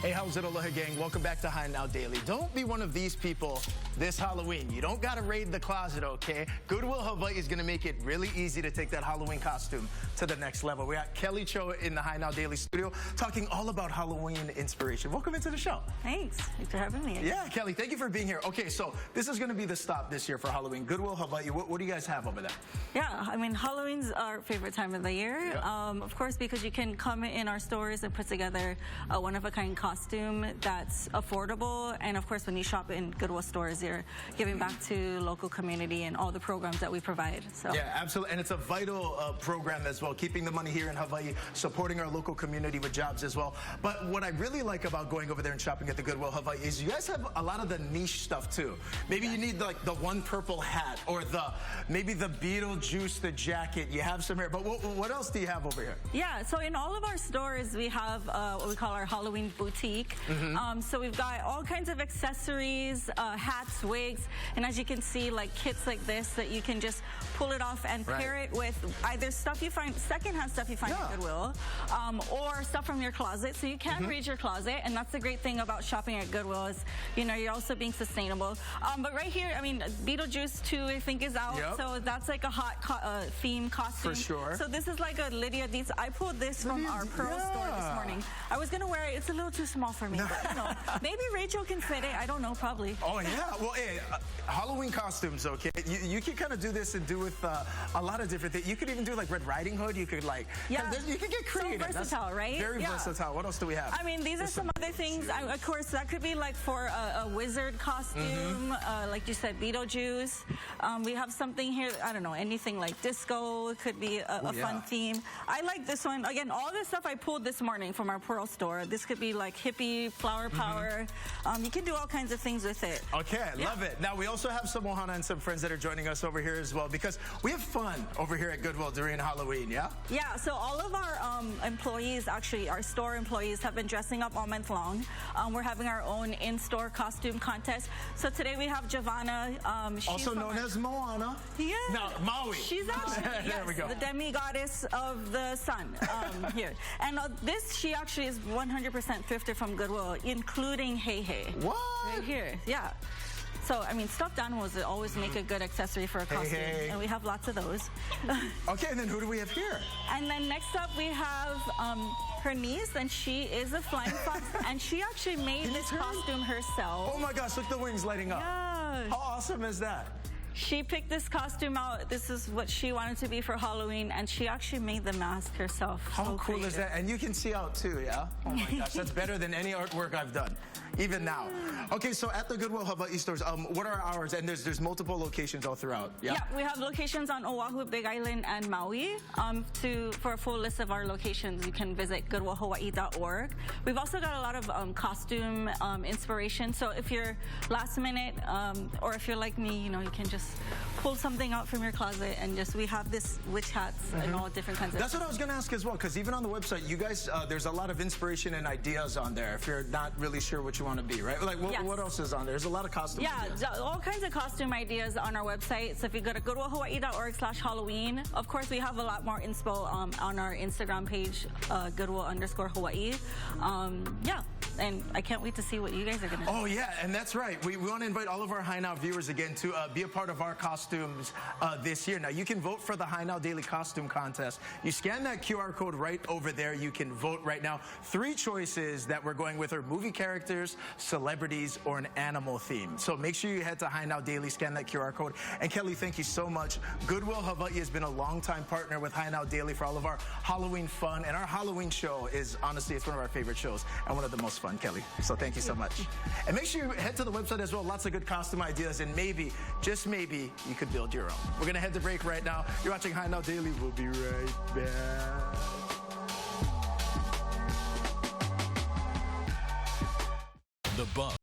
Hey, how's it, Aloha gang? Welcome back to High Now Daily. Don't be one of these people this Halloween. You don't gotta raid the closet, okay? Goodwill Hawaii is gonna make it really easy to take that Halloween costume to the next level. We got Kelly Cho in the High Now Daily studio talking all about Halloween inspiration. Welcome into the show. Thanks for having me. Yeah, Kelly, thank you for being here. Okay, so this is gonna be the stop this year for Halloween. Goodwill Hawaii, what do you guys have over there? Yeah, I mean, Halloween's our favorite time of the year. Yep. Of course, because you can come in our stores and put together a one-of-a-kind costume that's affordable. And of course, when you shop in Goodwill stores, you're giving back to local community and all the programs that we provide. So yeah, absolutely. And it's a vital program as well, keeping the money here in Hawaii, supporting our local community with jobs as well. But what I really like about going over there and shopping at the Goodwill Hawaii is you guys have a lot of the niche stuff too. Maybe you need like the one purple hat or maybe the Beetlejuice, the jacket. You have some here, but what else do you have over here? Yeah, so in all of our stores, we have what we call our Halloween boutique. So we've got all kinds of accessories, hats, wigs, and as you can see, like kits like this that you can just pull it off and pair it with either stuff you find, secondhand stuff you find at Goodwill, or stuff from your closet. So you can read your closet, and that's the great thing about shopping at Goodwill is, you know, you're also being sustainable. But right here, I mean, Beetlejuice 2, I think, is out, so that's like a hot theme costume. For sure. So this is like a Lydia Dietz. I pulled this from our Pearl store this morning. I was gonna wear it. It's a little too small for me, but you know, maybe Rachel can fit it. I don't know, probably. Oh yeah, well, hey, Halloween costumes, okay? You can kind of do this and do with a lot of different things. You could even do like Red Riding Hood. You could like, you could get creative. So versatile, right? Very versatile. What else do we have? I mean, these are some other things. Of course, that could be like for a wizard costume, like you said, Beetlejuice. We have something here, I don't know, anything like disco. It could be a fun theme. I like this one. Again, all this stuff I pulled this morning from our Pearl store. This could be like hippie, flower power. You can do all kinds of things with it. Okay, I love it. Now, we also have some Ohana and some friends that are joining us over here as well, because we have fun over here at Goodwill during Halloween, yeah? Yeah, so all of our employees, actually, our store employees have been dressing up all month long. We're having our own in-store costume contest. So today we have Giovanna. Also known as Moana. Yeah. No, Maui. She's actually, there we go. the demi-goddess of the sun here. And she actually is 100% thrifted from Goodwill, including Hey Hey. What? Right here, yeah. So, I mean, stuffed animals always make a good accessory for a costume, and we have lots of those. Okay, and then who do we have here? And then next up we have her niece, and she is a flying fox, and she actually made this costume herself. Oh my gosh, look, the wings lighting up. Yeah. How awesome is that? She picked this costume out. This is what she wanted to be for Halloween, and she actually made the mask herself. How cool is that? And you can see out too, yeah? Oh my gosh, that's better than any artwork I've done, even now. Okay, so at the Goodwill Hawaii stores, what are hours? And there's multiple locations all throughout, yeah? Yeah, we have locations on Oahu, Big Island, and Maui. For a full list of our locations, you can visit goodwillhawaii.org. We've also got a lot of costume inspiration, so if you're last minute, or if you're like me, you know, you can just pull something out from your closet, and we have this witch hats and all different kinds of That's what I was going to ask as well, because even on the website, you guys, there's a lot of inspiration and ideas on there if you're not really sure what you want to be, right? Like, what else is on there? There's a lot of costume ideas. All kinds of costume ideas on our website. So if you go to goodwillhawaii.org/Halloween, of course, we have a lot more inspo on our Instagram page, Goodwill_Hawaii. Yeah. And I can't wait to see what you guys are going to do. Oh, yeah, and that's right. We want to invite all of our High Now viewers again to be a part of our costumes this year. Now, you can vote for the High Now Daily Costume Contest. You scan that QR code right over there. You can vote right now. 3 choices that we're going with are movie characters, celebrities, or an animal theme. So make sure you head to High Now Daily, scan that QR code. And Kelly, thank you so much. Goodwill Hawaii has been a longtime partner with High Now Daily for all of our Halloween fun. And our Halloween show is, honestly, it's one of our favorite shows and one of the most fun, Kelly. So thank you so much. And make sure you head to the website as well. Lots of good costume ideas, and maybe, just maybe, you could build your own. We're going to head to break right now. You're watching High Now Daily. We'll be right back. The Buzz.